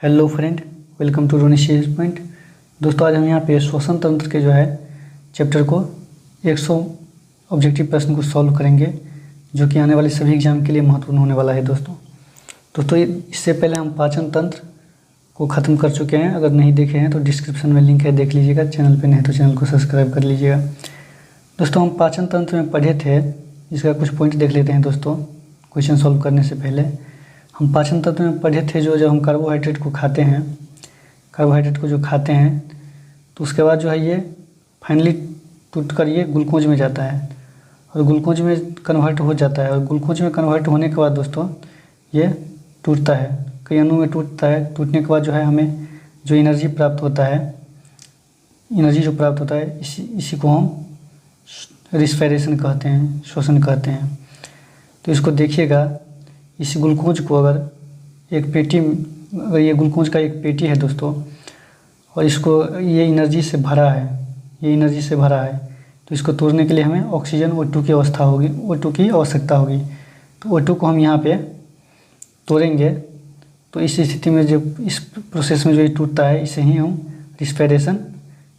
Hello friend, welcome to Ronnie Series Point. दोस्तों, आज हम यहाँ पे श्वसन तंत्र के जो है चैप्टर को 100 ऑब्जेक्टिव प्रश्न को सॉल्व करेंगे, जो कि आने वाले सभी एग्जाम के लिए महत्वपूर्ण होने वाला है। दोस्तों इससे पहले हम पाचन तंत्र को ख़त्म कर चुके हैं। अगर नहीं देखे हैं तो डिस्क्रिप्शन में लिंक है, देख लीजिएगा। चैनल पर नहीं तो चैनल को सब्सक्राइब कर लीजिएगा। दोस्तों, हम पाचन तंत्र में पढ़े थे, इसका कुछ पॉइंट देख लेते हैं। दोस्तों, क्वेश्चन सॉल्व करने से पहले हम पाचन तंत्र में पढ़े थे, जब हम कार्बोहाइड्रेट को खाते हैं, तो उसके बाद जो है ये फाइनली टूट कर ये ग्लूकोज में जाता है और ग्लूकोज में कन्वर्ट हो जाता है। और ग्लूकोज में कन्वर्ट होने के बाद दोस्तों ये टूटता है, कई अणु में टूटता है। टूटने के बाद जो है हमें जो एनर्जी प्राप्त होता है, इसी को हम रिस्पायरेशन कहते हैं, श्वसन कहते हैं। तो इसको देखिएगा, इस ग्लूकोज को अगर ये ग्लूकोज का एक पेटी है दोस्तों, और इसको ये एनर्जी से भरा है, तो इसको तोड़ने के लिए हमें ऑक्सीजन O2 की आवश्यकता होगी। तो O2 को हम यहाँ पे तोड़ेंगे, तो इस स्थिति में जब इस प्रोसेस में जो ये टूटता है, इसे ही हम रिस्पायरेशन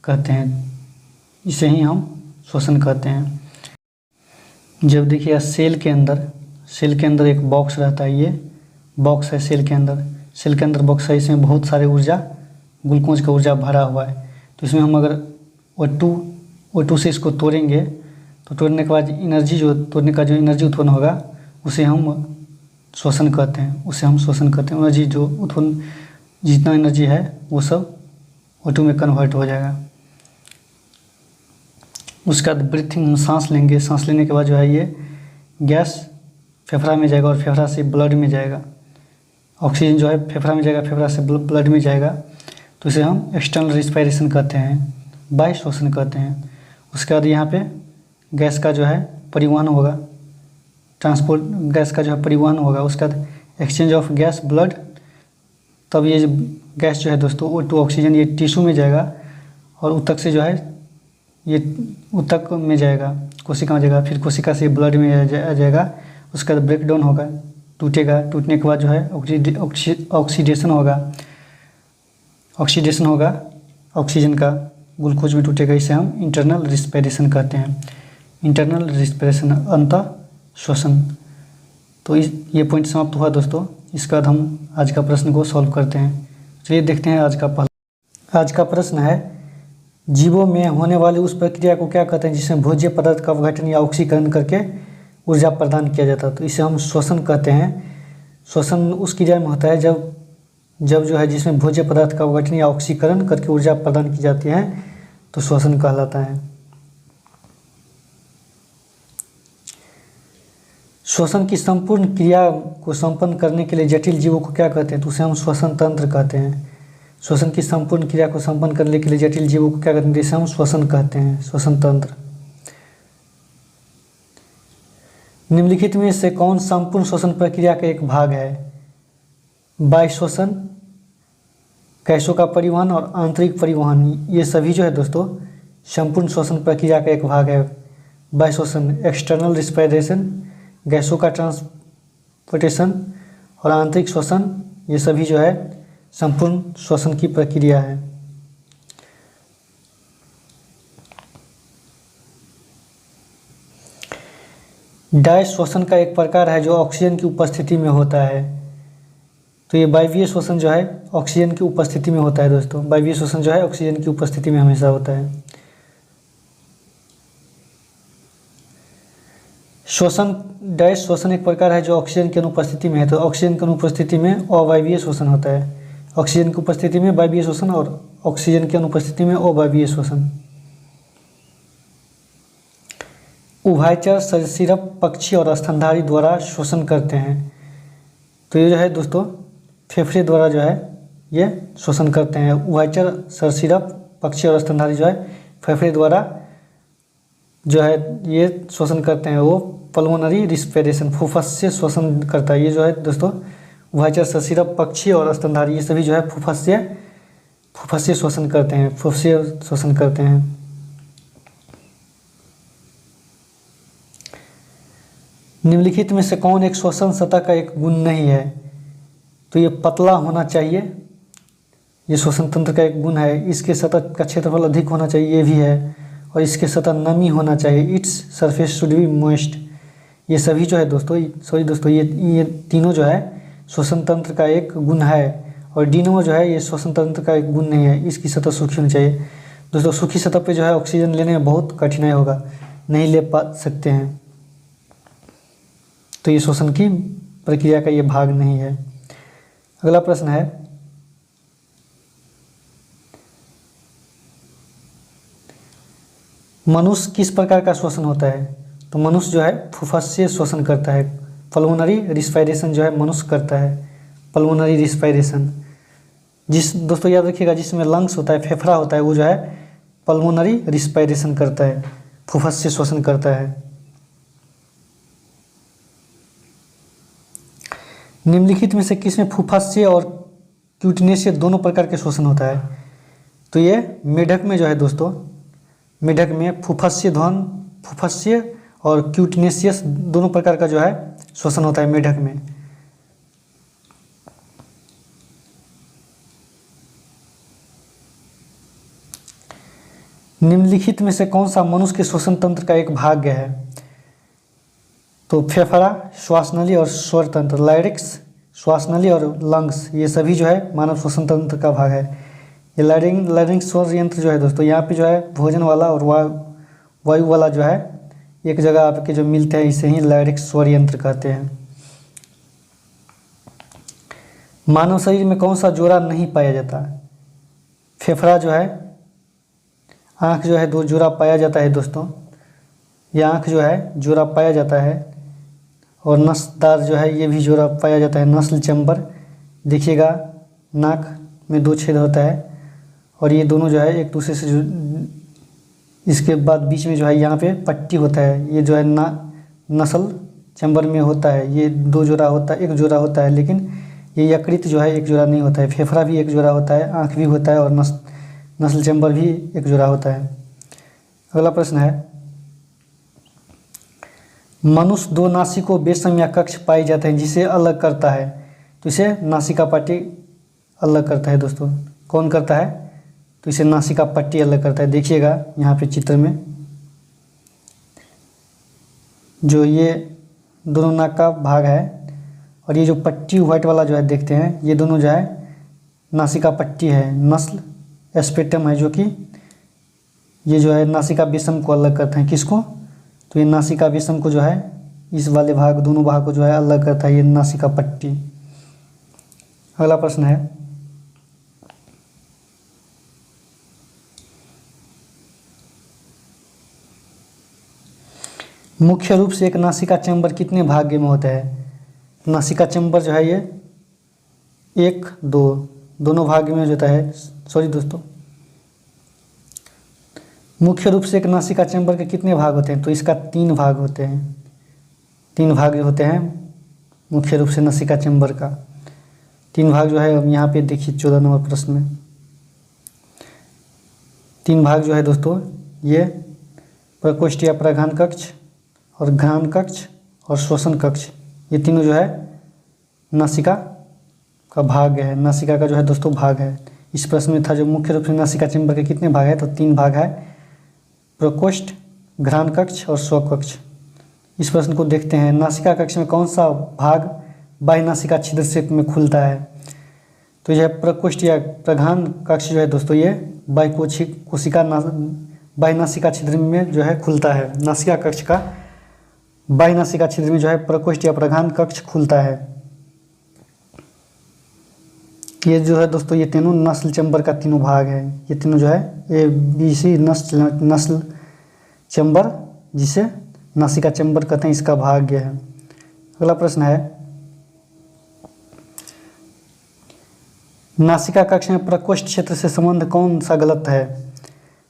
कहते हैं, इसे ही हम श्वसन कहते हैं। जब देखिए सेल के अंदर एक बॉक्स रहता है, ये बॉक्स है सेल के अंदर बॉक्स है, इसमें बहुत सारे ग्लूकोज का ऊर्जा भरा हुआ है। तो इसमें हम अगर O2 से इसको तोड़ेंगे, तो तोड़ने के बाद तोड़ने का जो एनर्जी उत्पन्न होगा, उसे हम श्वसन कहते हैं। एनर्जी जो उत्पन्न, जितना एनर्जी है वो सब O2 में कन्वर्ट हो जाएगा। उसके बाद ब्रीथिंग, सांस लेंगे। सांस लेने के बाद जो है ये गैस फेफड़ा में जाएगा और फेफड़ा से ब्लड में जाएगा। ऑक्सीजन जो है फेफड़ा में जाएगा, फेफड़ा से ब्लड में जाएगा। तो इसे हम एक्सटर्नल रिस्पायरेशन कहते हैं, बाह्य श्वसन कहते हैं। उसके बाद यहाँ पे गैस का जो है परिवहन होगा, गैस का जो है परिवहन होगा। उसके बाद एक्सचेंज ऑफ गैस ब्लड, तब ये गैस जो है दोस्तों O2 ऑक्सीजन ये टिश्यू में जाएगा और ऊतक से जो है ये ऊतक में जाएगा, कोशिका में जाएगा, फिर कोशिका से ब्लड में आ जाएगा। उसका ब्रेक डाउन होगा, टूटने के बाद जो है ऑक्सीडेशन होगा ऑक्सीजन का, ग्लूकोज में टूटेगा। इसे हम इंटरनल रिस्पायरेशन कहते हैं, इंटरनल रिस्पायरेशन, अंतः श्वसन। तो ये पॉइंट समाप्त हुआ दोस्तों। इसके बाद हम आज का प्रश्न को सॉल्व करते हैं। चलिए देखते हैं आज का प्रश्न है, जीवों में होने वाली उस प्रक्रिया को क्या कहते हैं जिसमें भोज्य पदार्थ का अपघटन या ऑक्सीकरण करके ऊर्जा प्रदान किया जाता है। तो इसे हम श्वसन कहते हैं। श्वसन उस क्रिया में होता है जब जो है जिसमें भोज्य पदार्थ का अपघटन या ऑक्सीकरण करके ऊर्जा प्रदान की जाती है, तो श्वसन कहलाता है। श्वसन की संपूर्ण क्रिया को संपन्न करने के लिए जटिल जीवों को क्या कहते हैं, तो उसे हम श्वसन तंत्र कहते हैं। श्वसन की संपूर्ण क्रिया को संपन्न करने के लिए जटिल जीवों को क्या कहते हैं, जिसे हम श्वसन कहते हैं, श्वसन तंत्र। निम्नलिखित में से कौन संपूर्ण श्वसन प्रक्रिया का एक भाग है? बाह्य श्वसन, गैसों का परिवहन और आंतरिक परिवहन, ये सभी जो है दोस्तों संपूर्ण श्वसन प्रक्रिया का एक भाग है। बाह्य श्वसन एक्सटर्नल रिस्पायरेशन, गैसों का ट्रांसपोर्टेशन और आंतरिक श्वसन, ये सभी जो है संपूर्ण श्वसन की प्रक्रिया है। डाय श्वसन का एक प्रकार है जो ऑक्सीजन की उपस्थिति में होता है। तो ये वायवीय श्वसन जो है ऑक्सीजन की उपस्थिति में होता है दोस्तों। वायवीय श्वसन जो है ऑक्सीजन की उपस्थिति में हमेशा होता है। डैश श्वसन एक प्रकार है जो ऑक्सीजन की अनुपस्थिति में है। तो ऑक्सीजन की अनुपस्थिति में अवायवीय श्वसन होता है। ऑक्सीजन की उपस्थिति में वायवीय श्वसन और ऑक्सीजन की अनुपस्थिति में अवायवीय श्वसन। उभयचर सरीसृप पक्षी और स्तनधारी द्वारा श्वसन करते हैं। तो ये जो है दोस्तों फेफड़े द्वारा जो है ये श्वसन करते हैं। उभयचर सरीसृप पक्षी और स्तनधारी जो है फेफड़े द्वारा जो है ये श्वसन करते हैं। वो पल्मोनरी रिस्पायरेशन, फुफ्फुस से श्वसन करता है। ये जो है दोस्तों उभयचर सरीसृप पक्षी और स्तनधारी, ये सभी जो है फुफ्फुस से श्वसन करते हैं। निम्नलिखित में से कौन एक श्वसन सतह का एक गुण नहीं है? तो ये पतला होना चाहिए ये श्वसन तंत्र का एक गुण है। इसके सतह का क्षेत्रफल अधिक होना चाहिए, ये भी है। और इसके सतह नमी होना चाहिए, its surface should be moist. ये सभी जो है दोस्तों, सॉरी दोस्तों, ये तीनों जो है श्वसन तंत्र का एक गुण है। और डी नंबर जो है ये श्वसन तंत्र का एक गुण नहीं है, इसकी सतह सूखी होनी चाहिए। दोस्तों सूखी सतह पे जो है ऑक्सीजन लेने में बहुत कठिनाई होगा, नहीं ले पा सकते हैं, तो ये श्वसन की प्रक्रिया का ये भाग नहीं है। अगला प्रश्न है, मनुष्य किस प्रकार का श्वसन होता है? तो मनुष्य जो है फुफ्फुसीय श्वसन करता है, पल्मोनरी रिस्पायरेशन जो है मनुष्य करता है, पल्मोनरी रिस्पायरेशन। जिस दोस्तों याद रखिएगा, जिसमें लंग्स होता है, फेफड़ा होता है, वो जो है पल्मोनरी रिस्पायरेशन करता है, फुफ्फुसीय श्वसन करता है। निम्नलिखित में से किसमें फुफ्फुसीय और क्यूटिनेसिय दोनों प्रकार के श्वसन होता है? तो ये मेढक में जो है दोस्तों, मेढक में फुफ्फुसीय और क्यूटिनेसियस दोनों प्रकार का जो है श्वसन होता है मेढक में। निम्नलिखित में से कौन सा मनुष्य के श्वसन तंत्र का एक भाग है? तो फेफड़ा, श्वासनली और स्वर तंत्र, लाइरिक्स, श्वासनली और लंग्स, ये सभी जो है मानव श्वसन तंत्र का भाग है। ये लाइरिंक्स स्वर यंत्र जो है दोस्तों, यहाँ पे जो है भोजन वाला और वायु वाला जो है एक जगह आपके जो मिलते हैं, इसे ही लाइरिक्स स्वर यंत्र कहते हैं। मानव शरीर में कौन सा जोड़ा नहीं पाया जाता? फेफड़ा जो है, आँख जो है, दो जोड़ा पाया जाता है दोस्तों, ये आँख जो है जोड़ा पाया जाता है। और नसदार जो है ये भी जोड़ा पाया जाता है, नस्ल चैम्बर। देखिएगा नाक में दो छेद होता है और ये दोनों जो है एक दूसरे से इसके बाद बीच में जो है यहाँ पे पट्टी होता है, ये जो है नस्ल चैम्बर में होता है। ये दो जोड़ा होता है, एक जोड़ा होता है, लेकिन ये यकृत जो है एक जोड़ा नहीं होता है। फेफड़ा भी एक जोड़ा होता है, आँख भी होता है और नस्ल चैम्बर भी एक जोड़ा होता है। अगला प्रश्न है, मनुष्य दो नासिकों बेसम या कक्ष पाए जाते हैं, जिसे अलग करता है। तो इसे नासिका पट्टी अलग करता है दोस्तों। कौन करता है? तो इसे नासिका पट्टी अलग करता है। देखिएगा यहाँ पे चित्र में जो ये दोनों नाक का भाग है और ये जो पट्टी व्हाइट वाला जो है देखते हैं, ये दोनों जो है नासिका पट्टी है। नस्ल एस्पेटम है जो कि ये जो है नासिका बेसम को अलग करते हैं। किसको? तो ये नासिका बेसम को जो है, इस वाले भाग, दोनों भाग को जो है अलग करता है ये नासिका पट्टी। अगला प्रश्न है, मुख्य रूप से एक नासिका चैम्बर कितने भाग में होता है? नासिका चैम्बर जो है ये एक, दो, दोनों भाग में होता है। सॉरी दोस्तों, मुख्य रूप से एक नासिका चैम्बर के कितने भाग होते हैं? तो इसका 3 भाग होते हैं। 3 भाग जो होते हैं मुख्य रूप से नासिका चैम्बर का। 3 भाग जो है यहाँ पे देखिए 14 नंबर प्रश्न में 3 भाग जो है दोस्तों, ये प्रकोष्ठ या प्रघान कक्ष और घ्राण कक्ष और श्वसन कक्ष, ये तीनों जो है नासिका का भाग है। नासिका का जो है दोस्तों भाग है। इस प्रश्न में था जो मुख्य रूप से नासिका चैम्बर के कितने भाग है? तो 3 भाग है, प्रकोष्ठ, घ्राण कक्ष और स्व कक्ष। इस प्रश्न को देखते हैं, नासिका कक्ष में कौन सा भाग बाह्य नासिका छिद्र से में खुलता है? तो यह प्रकोष्ठ या प्रघान कक्ष जो है दोस्तों, ये बाह्य नासिका छिद्र में जो है खुलता है। नासिका कक्ष का बाह्य नासिका छिद्र में जो है प्रकोष्ठ या प्रघान कक्ष खुलता है। ये जो है दोस्तों, ये तीनों नस्ल चैम्बर का तीनों भाग है। ये तीनों जो है ABC नस्ल चैम्बर, जिसे नासिका चैम्बर कहते हैं, इसका भाग है। अगला प्रश्न है, नासिका कक्ष में प्रकोष्ठ क्षेत्र से संबंध कौन सा गलत है?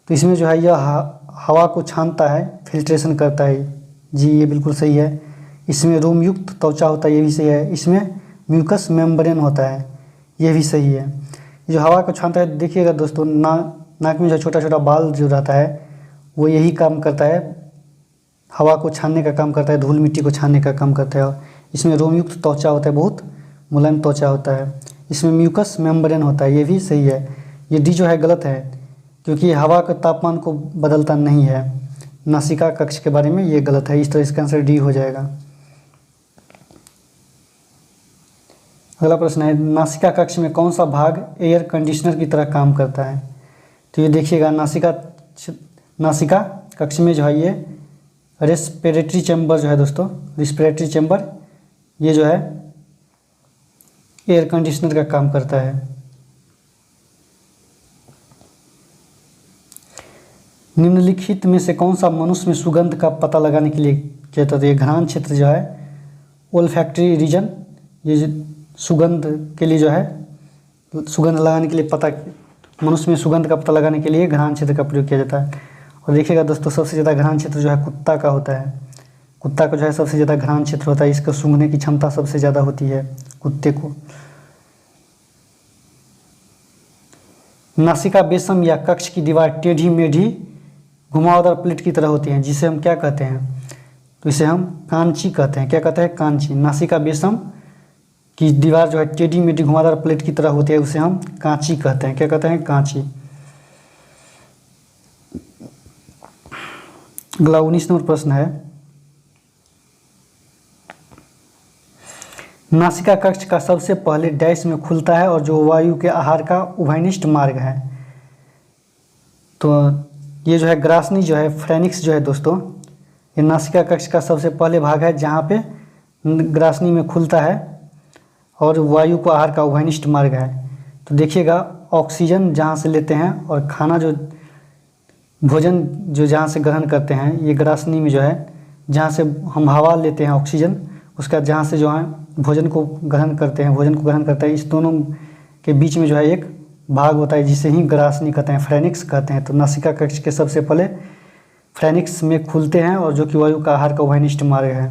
तो इसमें जो है यह हवा को छानता है, फिल्ट्रेशन करता है। जी ये बिल्कुल सही है। इसमें रोमयुक्त त्वचा होता है, ये भी सही है। इसमें म्यूकस मेम्ब्रेन होता है, ये भी सही है। जो हवा को छानता है, देखिएगा दोस्तों, नाक में जो छोटा छोटा बाल जो रहता है, वो यही काम करता है, हवा को छानने का काम करता है, धूल मिट्टी को छानने का काम करता है। इसमें रोमयुक्त त्वचा होता है, बहुत मुलायम त्वचा होता है। इसमें म्यूकस मेम्ब्रेन होता है, ये भी सही है। ये डी जो है गलत है, क्योंकि हवा का तापमान को बदलता नहीं है। नासिका कक्ष के बारे में ये गलत है, इस तरह इसका आंसर डी हो जाएगा। अगला प्रश्न है, नासिका कक्ष में कौन सा भाग एयर कंडीशनर की तरह काम करता है? तो ये देखिएगा, नासिका कक्ष में जो है ये रेस्पिरेटरी चैम्बर जो है दोस्तों, रेस्पिरेटरी चैम्बर ये जो है एयर कंडीशनर का काम करता है। निम्नलिखित में से कौन सा मनुष्य में सुगंध का पता लगाने के लिए किया जाता है? ये घ्राण क्षेत्र जो है ओल्फैक्टरी रीजन, ये सुगंध के लिए जो है सुगंध लगाने के लिए मनुष्य में सुगंध का पता लगाने के लिए घ्राण क्षेत्र का प्रयोग किया जाता है। और देखिएगा दोस्तों, सबसे ज़्यादा घ्राण क्षेत्र जो है कुत्ता का होता है। कुत्ता का जो है सबसे ज़्यादा घ्राण क्षेत्र होता है, इसको सूंघने की क्षमता सबसे ज़्यादा होती है कुत्ते को। नासिका बेसम या कक्ष की दीवार टेढ़ी मेढ़ी घुमावदार प्लेट की तरह होती हैं, जिसे हम क्या कहते हैं? तो इसे हम कांची कहते हैं। क्या कहते हैं? कांची। नासिका बेसम की दीवार जो है टेढ़ी मेढ़ी घुमावदार प्लेट की तरह होती है, उसे हम कांची कहते हैं। क्या कहते हैं? कांची। अगला 19 नंबर प्रश्न है, नासिका कक्ष का सबसे पहले डैश में खुलता है और जो वायु के आहार का उभयनिष्ठ मार्ग है। तो ये जो है ग्रासनी जो है फ्रेनिक्स जो है दोस्तों, ये नासिका कक्ष का सबसे पहले भाग है जहाँ पे ग्रासनी में खुलता है और वायु को आहार का उभयनिष्ठ मार्ग है। तो देखिएगा, ऑक्सीजन जहाँ से लेते हैं और खाना जो भोजन जो जहाँ से ग्रहण करते हैं, ये ग्रासनी में जो है जहाँ से हम हवा लेते हैं ऑक्सीजन, उसका जहाँ से जो है भोजन को ग्रहण करते हैं, भोजन को ग्रहण करते हैं, इस दोनों के बीच में जो है एक भाग होता है जिसे ही ग्रासनी कहते हैं, फ्रेनिक्स कहते हैं। तो नासिका कक्ष के सबसे पहले फ्रेनिक्स में खुलते हैं और जो कि वायु का आहार का उभयनिष्ठ मार्ग है।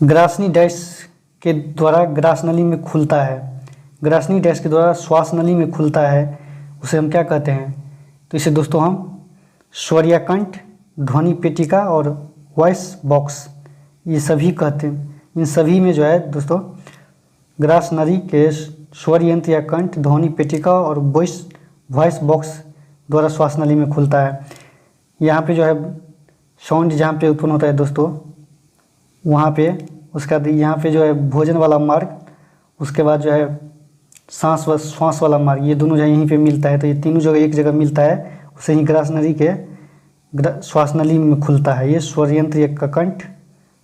ग्रासनी डैश के द्वारा ग्रासनली में खुलता है, ग्रासनी डैश के द्वारा श्वास नली में खुलता है, उसे हम क्या कहते हैं? तो इसे दोस्तों हम स्वरियाकंठ, ध्वनि पेटिका और वॉइस बॉक्स ये सभी कहते हैं। इन सभी में जो है दोस्तों ग्रास नली के स्वर यंत्र या कंठ, ध्वनि पेटिका और वॉइस बॉक्स द्वारा श्वास नली में खुलता है। यहाँ पे जो है साउंड जहाँ पे उत्पन्न होता है दोस्तों, वहाँ पे उसका यहाँ पे जो है भोजन वाला मार्ग, उसके बाद जो है श्वास वाला मार्ग, ये दोनों जो है यहीं पे मिलता है। तो ये तीनों जगह एक जगह मिलता है, उसे ही ग्रास नली के श्वास नली में खुलता है। ये स्वर यंत्र या कंठ,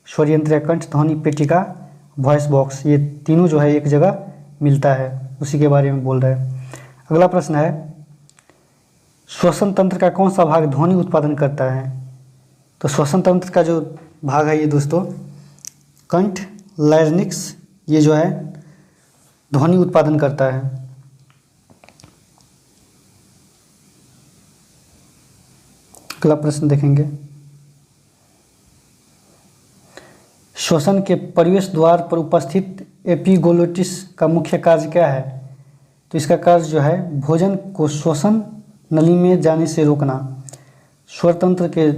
स्वर यंत्र या कंठ, ध्वनि पेटिका, वॉइस बॉक्स, ये तीनों जो है एक जगह मिलता है, उसी के बारे में बोल रहे हैं। अगला प्रश्न है, श्वसन तंत्र का कौन सा भाग ध्वनि उत्पादन करता है? तो श्वसन तंत्र का जो भाग है ये दोस्तों कंठ, लैरिंक्स, ये जो है ध्वनि उत्पादन करता है। अगला प्रश्न देखेंगे, श्वसन के प्रवेश द्वार पर उपस्थित एपिग्लोटिस का मुख्य कार्य क्या है? तो इसका कार्य जो है भोजन को श्वसन नली में जाने से रोकना। स्वर तंत्र के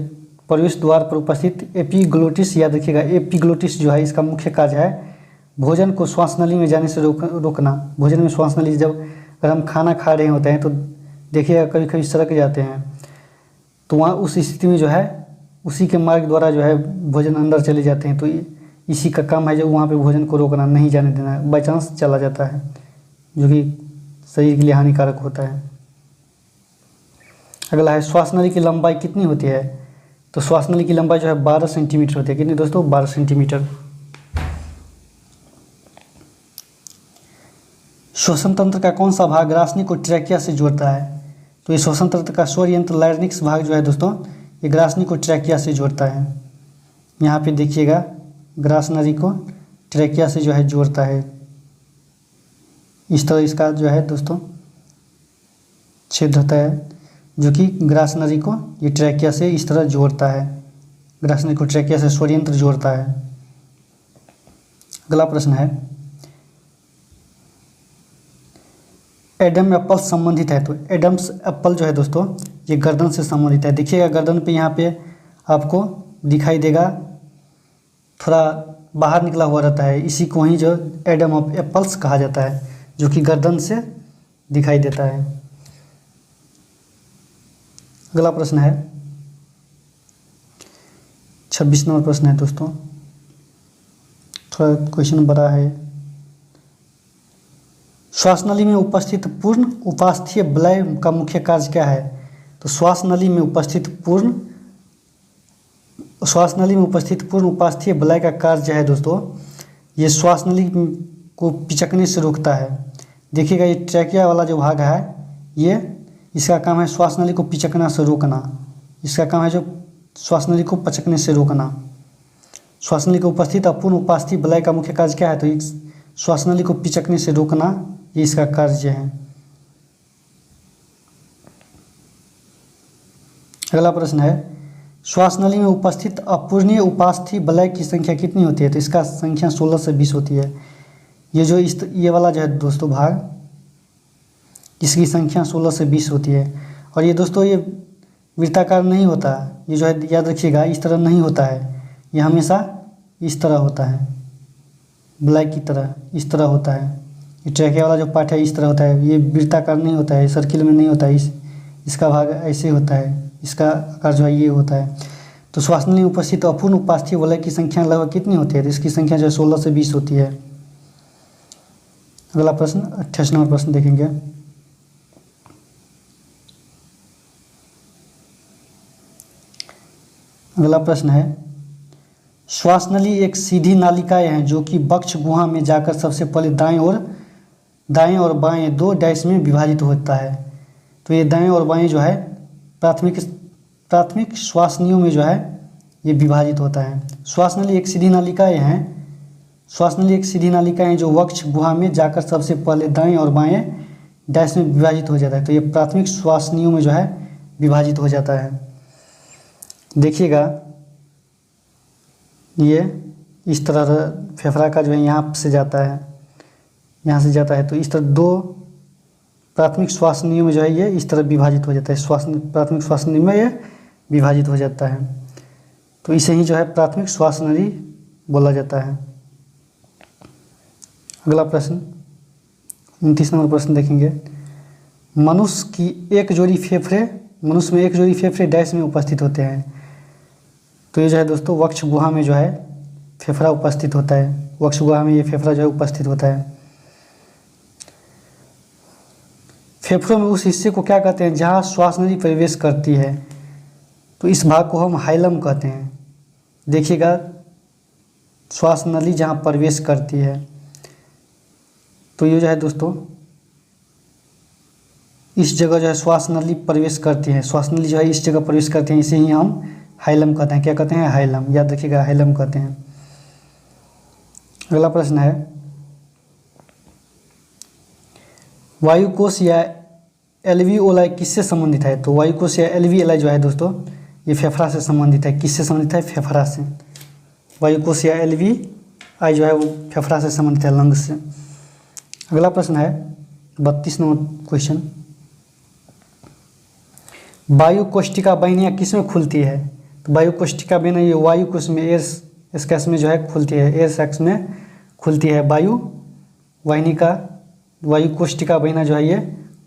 प्रवेश द्वार पर उपस्थित एपिग्लोटिस, याद रखिएगा एपिग्लोटिस जो है इसका मुख्य कार्य है भोजन को श्वास नली में जाने से रोकना। भोजन में श्वास नली, जब अगर हम खाना खा रहे होते हैं तो देखिएगा कभी कभी सरक जाते हैं, तो वहाँ उस स्थिति में जो है उसी के मार्ग द्वारा जो है भोजन अंदर चले जाते हैं। तो इसी का काम है जो वहाँ पे भोजन को रोकना, नहीं जाने देना, बाई चांस चला जाता है, जो कि शरीर के लिए हानिकारक होता है। अगला है, श्वास नली की लंबाई कितनी होती है? तो श्वास नली की लंबाई जो है 12 सेंटीमीटर होती है। कितनी दोस्तों? 12 सेंटीमीटर। श्वसन तंत्र का कौन सा भाग ग्रासनी को ट्रैकिया से जोड़ता है? तो ये श्वसन तंत्र का स्वर यंत्र लैरिंक्स भाग जो है दोस्तों, ये ग्रासनी को ट्रैकिया से जोड़ता है। यहाँ पे देखिएगा ग्रासनली को ट्रैकिया से जो है जोड़ता है, इस तरह इसका जो है दोस्तों छेद होता है, जो कि ग्रासनली को ये ट्रैकिया से इस तरह जोड़ता है, ग्रासनली को ट्रैकिया से स्वर यंत्र जोड़ता है। अगला प्रश्न है, एडम एप्पल संबंधित है? तो एडम्स एप्पल जो है दोस्तों ये गर्दन से संबंधित है। देखिएगा गर्दन पे यहाँ पे आपको दिखाई देगा थोड़ा बाहर निकला हुआ रहता है, इसी को ही जो एडम ऑफ एप्पल्स कहा जाता है, जो कि गर्दन से दिखाई देता है। अगला प्रश्न है 26 नंबर प्रश्न है दोस्तों, थोड़ा क्वेश्चन बड़ा है। श्वासनली में उपस्थित पूर्ण उपास्थीय वलय का मुख्य कार्य क्या है? तो श्वासनली में उपस्थित पूर्ण उपास्थीय वलय का कार्य है दोस्तों, ये श्वासनली को पिचकने से रोकता है। देखिएगा ये ट्रैकिया वाला जो भाग है, ये इसका काम है श्वासनली को पिचकना से रोकना। इसका काम है जो श्वासनली को पचकने से रोकना। श्वासनली को उपस्थित अपूर्ण उपास्थीय वलय का मुख्य कार्य क्या है? तो श्वासनली को पिचकने से रोकना, ये इसका कार्य है। अगला प्रश्न है श्वासनली में उपस्थित अपूर्णीय उपास्थीय वलय की संख्या कितनी होती है? तो इसका संख्या 16 से 20 होती है। ये जो ये वाला जो है दोस्तों भाग, इसकी संख्या 16 से 20 होती है। और ये दोस्तों ये वृत्ताकार नहीं होता, ये जो है याद रखिएगा इस तरह नहीं होता है, ये हमेशा इस तरह होता है, वलय की तरह इस तरह होता है। ये ट्रैकिया वाला जो पार्ट है इस तरह होता है, ये वृत्ताकार नहीं होता है, सर्किल में नहीं होता है, इसका भाग ऐसे होता है, इसका आकार जो है ये होता है। तो श्वासनली में उपस्थित अपूर्ण उपास्थीय वलय की संख्या लगभग कितनी होती है? तो इसकी संख्या जो है 16 से 20 होती है। अगला प्रश्न 28 नंबर प्रश्न देखेंगे। अगला प्रश्न है श्वासनली एक सीधी नालिकाएं हैं जो कि वक्ष गुहा में जाकर सबसे पहले दाएं और बाएं 2 डैश में विभाजित होता है। तो ये दाएं और बाएं जो है प्राथमिक श्वासनियों में जो है ये विभाजित होता है। श्वासनली एक सीधी नालिकाएं हैं जो वक्ष गुहा में जाकर सबसे पहले दाएं और बाएं डैश में विभाजित हो जाता है। तो ये प्राथमिक श्वासनियों में जो है विभाजित हो जाता है। देखिएगा ये इस तरह फेफड़ा का जो है यहाँ से जाता है, तो इस तरह 2 प्राथमिक श्वासनियों में जो है ये इस तरह विभाजित हो जाता है, प्राथमिक श्वासनली में ये विभाजित हो जाता है। तो इसे ही जो है प्राथमिक श्वासनली बोला जाता है। अगला प्रश्न 29 नंबर प्रश्न देखेंगे। मनुष्य में एक जोड़ी फेफड़े डैश में उपस्थित होते हैं। तो ये जो है दोस्तों वक्ष गुहा में जो है फेफड़ा उपस्थित होता है, वक्ष गुहा में ये फेफड़ा जो है उपस्थित होता है। फेफड़ों में उस हिस्से को क्या कहते हैं जहाँ श्वासनली प्रवेश करती है? तो इस भाग को हम हाइलम कहते हैं। देखिएगा श्वासनली जहाँ प्रवेश करती है, तो ये जो है दोस्तों इस जगह जो है श्वासनली प्रवेश करती है, श्वासनली जो है इस जगह प्रवेश करती है, इसे ही हम हाइलम कहते हैं। क्या कहते हैं? हाइलम। याद रखिएगा हाइलम कहते हैं। अगला प्रश्न है वायुकोश या एल्वियोलाई किससे संबंधित है? तो वायुकोश या एल्वियोलाई जो है दोस्तों ये फेफड़ा से संबंधित है। किससे संबंधित है? फेफड़ा से। वायुकोश या एल्वियोलाई जो है वो फेफड़ा से संबंधित है, लंग से। अगला प्रश्न है 32 नंबर क्वेश्चन। वायुकोष्ठिका वाहिनियाँ किस में खुलती है? तो वायुकोष्ठिका वाहिनी ये वायुकोश में एयर सैक्स में जो है खुलती है, एयर सैक्स में खुलती है। वायुकोष्ठिका वाहिनी जो है ये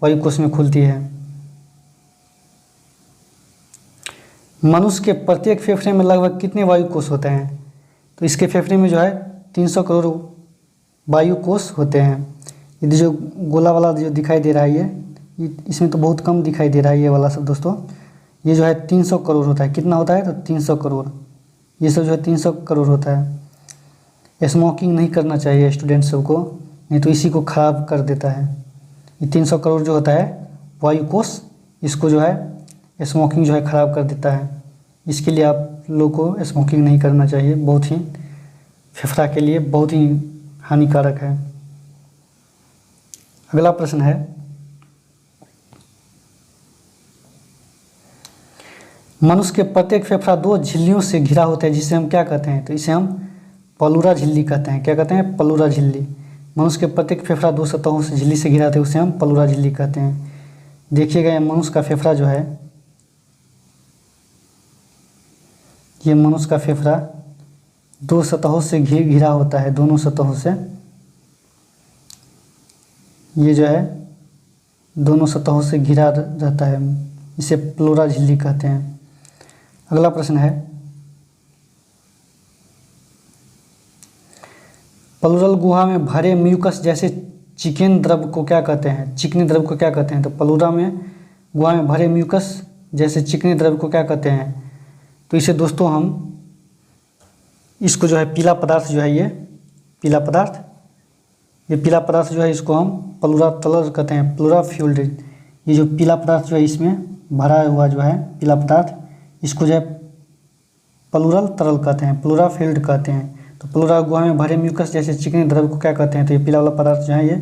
वायुकोश में खुलती है। मनुष्य के प्रत्येक फेफड़े में लगभग कितने वायुकोश होते हैं? तो इसके फेफड़े में जो है 300 करोड़ वायुकोश होते हैं। ये जो गोला वाला जो दिखाई दे रहा है ये इसमें तो बहुत कम दिखाई दे रहा है ये वाला सब दोस्तों। ये जो है 300 करोड़ होता है। कितना होता है? तो 300 करोड़। ये सब जो है 300 करोड़ होता है। स्मोकिंग नहीं करना चाहिए स्टूडेंट सबको, नहीं तो इसी को ख़राब कर देता है। ये 300 करोड़ जो होता है वायुकोश, इसको जो है स्मोकिंग जो है ख़राब कर देता है। इसके लिए आप लोगों को स्मोकिंग नहीं करना चाहिए, बहुत ही फेफड़ा के लिए बहुत ही हानिकारक है। अगला प्रश्न है मनुष्य के प्रत्येक फेफड़ा 2 झिल्लियों से घिरा होता है, जिसे हम क्या कहते हैं? तो इसे हम पलूरा झिल्ली कहते हैं। क्या कहते हैं? पलूरा झिल्ली। मनुष्य के प्रत्येक फेफड़ा 2 सतहों से झिल्ली से घिरा होता है, उसे हम पलूरा झिल्ली कहते हैं। देखिएगा ये मनुष्य का फेफड़ा जो है, ये मनुष्य का फेफड़ा दो सतहों से घिरा होता है, दोनों सतहों से, ये जो है दोनों सतहों से घिरा रहता है, इसे प्लोरा झिल्ली कहते हैं। अगला प्रश्न है, प्लूरल गुहा में भरे म्यूकस जैसे चिकने द्रव को क्या कहते हैं? चिकने द्रव को क्या कहते हैं? तो प्लूरा में गुहा में भरे म्यूकस जैसे चिकने द्रव को क्या कहते हैं? तो इसे दोस्तों हम इसको जो है पीला पदार्थ जो है, ये पीला पदार्थ, ये पीला पदार्थ जो है इसको हम प्लूरा तलर कहते हैं, प्लूरा फ्यूल्ड। ये जो पीला पदार्थ जो है इसमें भरा हुआ जो है पीला पदार्थ, इसको जो है प्लूरल तरल कहते हैं, प्लूरा फील्ड कहते हैं। तो प्लूरा गुहा में भरे म्यूकस जैसे चिकने द्रव को क्या कहते हैं? तो ये पीला वाला पदार्थ जो है ये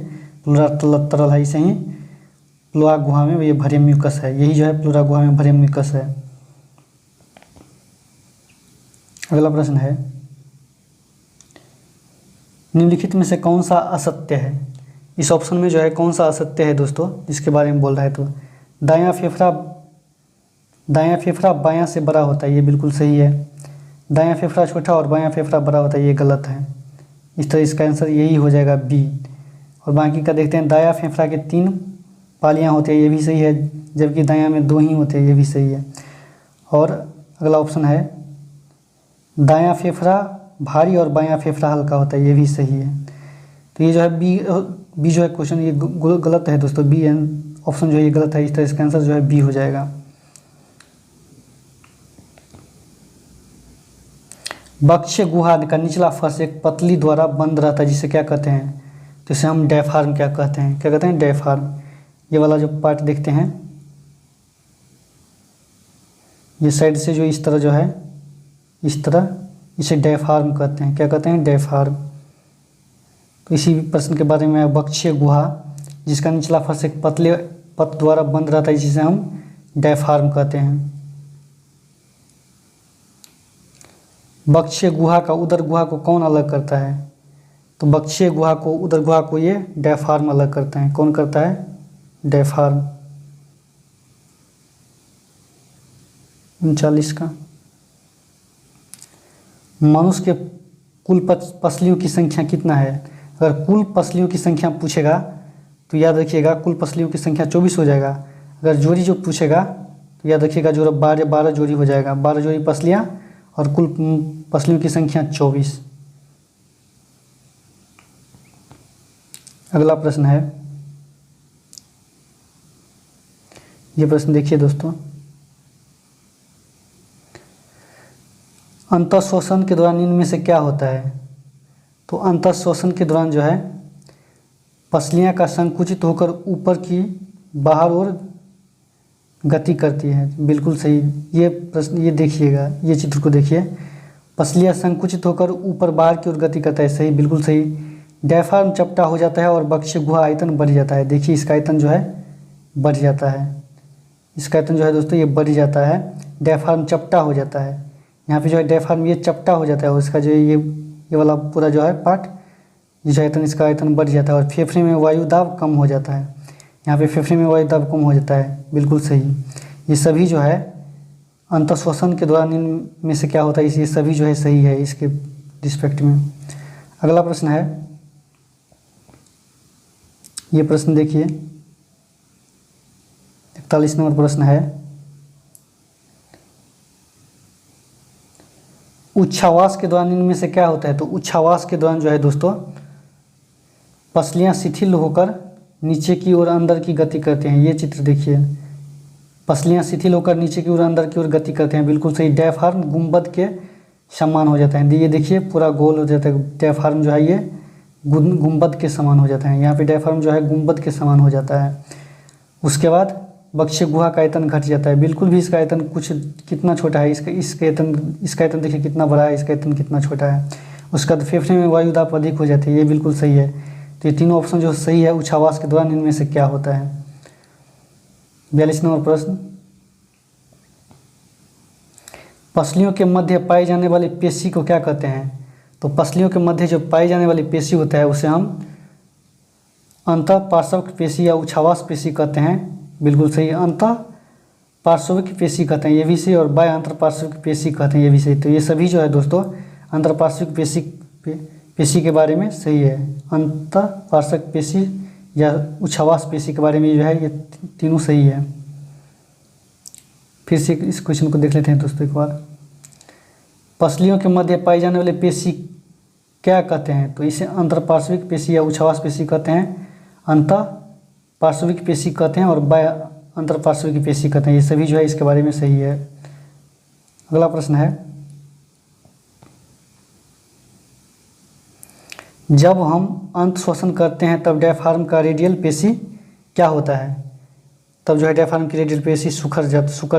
प्लूरा तरल है, इसे ही प्लूरा गुहा में ये भरे म्यूकस है, यही जो है प्लूरा गुहा में भरे म्यूकस है। अगला प्रश्न है, निम्नलिखित में से कौन सा असत्य है? इस ऑप्शन में जो है कौन सा असत्य है दोस्तों, जिसके बारे में बोल रहा है? तो दायां फेफड़ा बायां से बड़ा होता है, ये बिल्कुल सही है। दायां फेफड़ा छोटा और बायां फेफड़ा बड़ा होता है, ये गलत है। इस तरह इसका आंसर यही हो जाएगा बी। और बाकी का देखते हैं, दायां फेफड़ा के 3 पालियां होती है, ये भी सही है, जबकि दायां में 2 ही होते हैं, ये भी सही है। और अगला ऑप्शन है, दायां फेफड़ा भारी और बायां फेफड़ा हल्का होता है, ये भी सही है। तो ये जो है बी जो है क्वेश्चन ये गलत है दोस्तों, बी ऑप्शन जो है ये गलत है, इस तरह इसका आंसर जो है बी हो जाएगा। वक्षीय गुहा का निचला फर्श एक पतली द्वारा बंद रहता है, जिसे क्या कहते हैं? तो इसे हम डायफ्राम क्या कहते हैं? क्या कहते हैं? डायफ्राम। ये वाला जो पार्ट देखते हैं, ये साइड से जो इस तरह जो है, इस तरह, इसे डायफ्राम कहते हैं। क्या कहते हैं? डायफ्राम। तो इसी प्रश्न के बारे में, वक्षीय गुहा जिसका निचला फर्श एक पतले पथ द्वारा बंद रहता है, जिसे हम डायफ्राम कहते हैं। वक्षीय गुहा का उदर गुहा को कौन अलग करता है? तो वक्षीय गुहा को, उदर गुहा को ये डायफ्राम अलग करते हैं। कौन करता है? डायफ्राम। 39 का, मनुष्य के कुल पसलियों की संख्या कितना है? अगर कुल पसलियों की संख्या पूछेगा तो याद रखिएगा कुल पसलियों की संख्या 24 हो जाएगा। अगर जोड़ी जो पूछेगा तो याद रखिएगा जो 12 जोड़ी हो जाएगा, 12 जोड़ी पसलियाँ और कुल पसलियों की संख्या 24। अगला प्रश्न है, ये प्रश्न देखिए दोस्तों, अंतःश्वसन के दौरान इनमें से क्या होता है? तो अंतःश्वसन के दौरान जो है पसलियाँ का संकुचित होकर ऊपर की बाहर ओर गति करती है, बिल्कुल सही। ये प्रश्न ये देखिएगा, ये चित्र को देखिए, पसलियाँ संकुचित होकर ऊपर बाहर की ओर गति करता है, सही, बिल्कुल सही। डायफ्राम चपटा हो जाता है और वक्षीय गुहा आयतन बढ़ जाता है। देखिए इसका आयतन जो है बढ़ जाता है, इसका आयतन जो है दोस्तों ये बढ़ जाता है, डायफ्राम चपटा हो जाता है। यहाँ पे जो है डायफ्राम ये चपटा हो जाता है और इसका जो है ये वाला पूरा जो है पार्ट, ये जो आयतन, इसका आयतन बढ़ जाता है और फेफड़े में वायु दाब कम हो जाता है। यहाँ पे फेफड़े में वायु दाब कम हो जाता है, बिल्कुल सही। ये सभी जो है अंतःश्वसन के दौरान इनमें से क्या होता है, ये सभी जो है सही है इसके रिस्पेक्ट में। अगला प्रश्न है, ये प्रश्न देखिए, 41 नंबर प्रश्न है, उच्छ्वास के दौरान इनमें से क्या होता है? तो उच्छ्वास के दौरान जो है दोस्तों पसलियाँ शिथिल होकर नीचे की ओर अंदर की गति करते हैं। ये चित्र देखिए, पसलियाँ शिथिल होकर नीचे की ओर अंदर की ओर गति करते हैं, बिल्कुल सही। डायफ्राम गुंबद के समान हो जाता है, ये देखिए पूरा गोल हो जाता है, डायफ्राम जो है ये गुंबद के समान हो जाता है। यहाँ पे डायफ्राम जो है गुंबद के समान हो जाता है। उसके बाद वक्षीय गुहा का आयतन घट जाता है, बिल्कुल भी इसका आयतन कुछ कितना छोटा है, इसका आयतन देखिए कितना बड़ा है, इसका आयतन कितना छोटा है। उसका फेफड़े में वायु दाब अधिक हो जाती है, ये बिल्कुल सही है। तो ये तीनों ऑप्शन जो सही है, उच्छ्वास के दौरान इनमें से क्या होता है? 42 नंबर प्रश्न, पसलियों के मध्य पाई जाने वाली पेशी को क्या कहते हैं? तो पसलियों के मध्य जो पाई जाने वाली पेशी होता है उसे हम अंतःपार्श्विक पेशी या उच्छ्वास पेशी कहते हैं, बिल्कुल सही। अंतःपार्श्विक पेशी कहते हैं, ये भी सही। और बाह्य अंतःपार्श्विक पेशी कहते हैं, ये भी सही। तो ये सभी जो है दोस्तों अंतरपार्श्विक पेशी के बारे में सही है। अंतरपार्श्विक पेशी या उच्छ्वास पेशी के बारे में जो है ये तीनों सही है। फिर से इस क्वेश्चन को देख लेते हैं दोस्तों एक बार। पसलियों के मध्य पाई जाने वाली पेशी क्या कहते हैं? तो इसे अंतरपार्श्विक पेशी या उच्छ्वास पेशी कहते हैं, अंतरपार्श्विक पेशी कहते हैं और अंतरपार्श्विक पेशी कहते हैं। ये सभी जो है इसके बारे में सही है। अगला प्रश्न है, जब हम अंत श्वसन करते हैं तब डायफ्राम का रेडियल पेशी क्या होता है? तब जो है डायफ्राम की रेडियल पेशी सुकर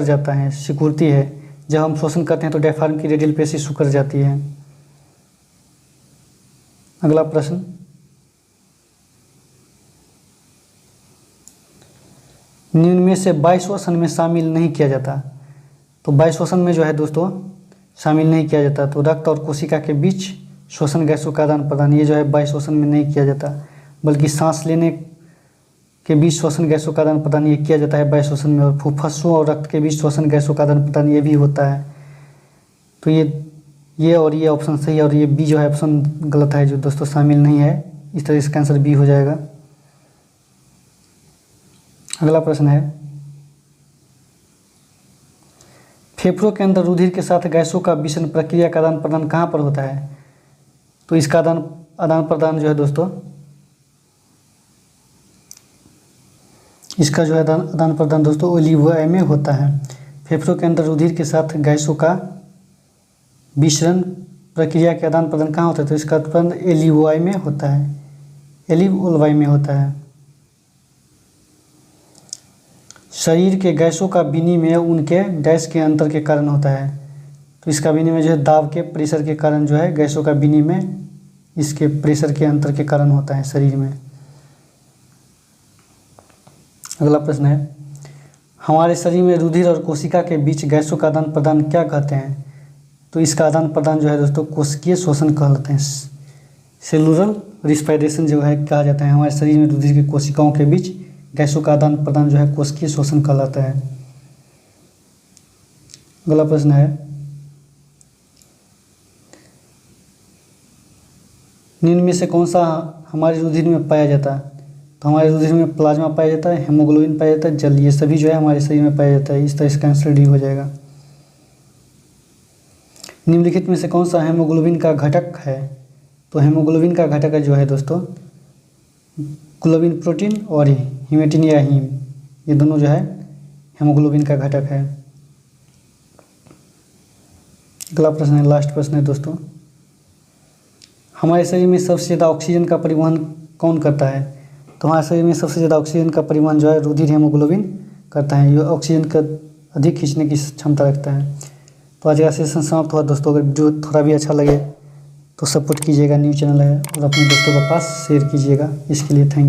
जाता है, सिकुड़ती है। जब हम श्वसन करते हैं तो डायफ्राम की रेडियल पेशी सुकर जाती है। अगला प्रश्न, निम्न में से वायु श्वसन में शामिल नहीं किया जाता। तो वायु श्वसन में जो है दोस्तों शामिल नहीं किया जाता। तो रक्त और कोशिका के बीच श्वसन गैसों का आदान प्रदान, ये जो है वायु श्वसन में नहीं किया जाता, बल्कि सांस लेने के बीच श्वसन गैसों का आदान प्रदान ये किया जाता है वायु श्वसन में। और फुफ्फुसों और रक्त के बीच श्वसन गैसों का आदान प्रदान ये भी होता है। तो ये और ये ऑप्शन सही है और ये बी जो है ऑप्शन गलत है, जो दोस्तों शामिल नहीं है। इस तरह इसका आंसर बी हो जाएगा। अगला प्रश्न है, फेफड़ों के अंदर रुधिर के साथ गैसों का विसरण प्रक्रिया का आदान प्रदान कहाँ पर होता है? तो इसका आदान प्रदान जो है दोस्तों, इसका जो है आदान प्रदान दोस्तों ओलिवोआई में होता है। फेफड़ों के अंदर रुधिर के साथ गैसों का विसरण प्रक्रिया के आदान प्रदान कहाँ होता है? तो इसका आदान एलिवोआई में होता है, एलिवोआई में होता है। शरीर के गैसों का विनिमय उनके डैश के अंतर के कारण होता है। तो इसका विनिमय जो है दाब के प्रेशर के कारण जो है गैसों का विनिमय इसके प्रेशर के अंतर के कारण होता है शरीर में। अगला प्रश्न है, हमारे शरीर में रुधिर और कोशिका के बीच गैसों का आदान प्रदान क्या कहते हैं? तो इसका आदान प्रदान जो है दोस्तों कोशिकीय श्वसन कहलाते हैं, सेलुलर रिस्पायरेशन जो है कहा जाता है। हमारे शरीर में रुधिर की कोशिकाओं के बीच गैसों का आदान प्रदान जो है कोशिकीय श्वसन कहलाता है। अगला प्रश्न है, निम्न में से कौन सा हमारे रुधिर में पाया जाता है? तो हमारे रुधिर में प्लाज्मा पाया जाता है, हेमोग्लोबिन पाया जाता है, जल, ये सभी जो है हमारे शरीर में पाया जाता है। इस तरह इसका आंसर डी हो जाएगा। निम्नलिखित में से कौन सा हेमोग्लोबिन का घटक है? तो हेमोग्लोबिन का घटक जो है दोस्तों ग्लोबिन प्रोटीन और हीमेटिन या हीम, ये दोनों जो है हेमोग्लोबिन का घटक है। अगला प्रश्न है, लास्ट प्रश्न है दोस्तों, हमारे शरीर में सबसे ज़्यादा ऑक्सीजन का परिवहन कौन करता है? तो हमारे शरीर में सबसे ज़्यादा ऑक्सीजन का परिवहन जो है रुधिर हेमोग्लोबिन करता है। ये ऑक्सीजन का अधिक खींचने की क्षमता रखता है। तो आज का सेशन समाप्त हुआ दोस्तों। अगर वीडियो थोड़ा भी अच्छा लगे तो सपोर्ट कीजिएगा, न्यू चैनल है, और अपने दोस्तों के पास शेयर कीजिएगा। इसके लिए थैंक यू।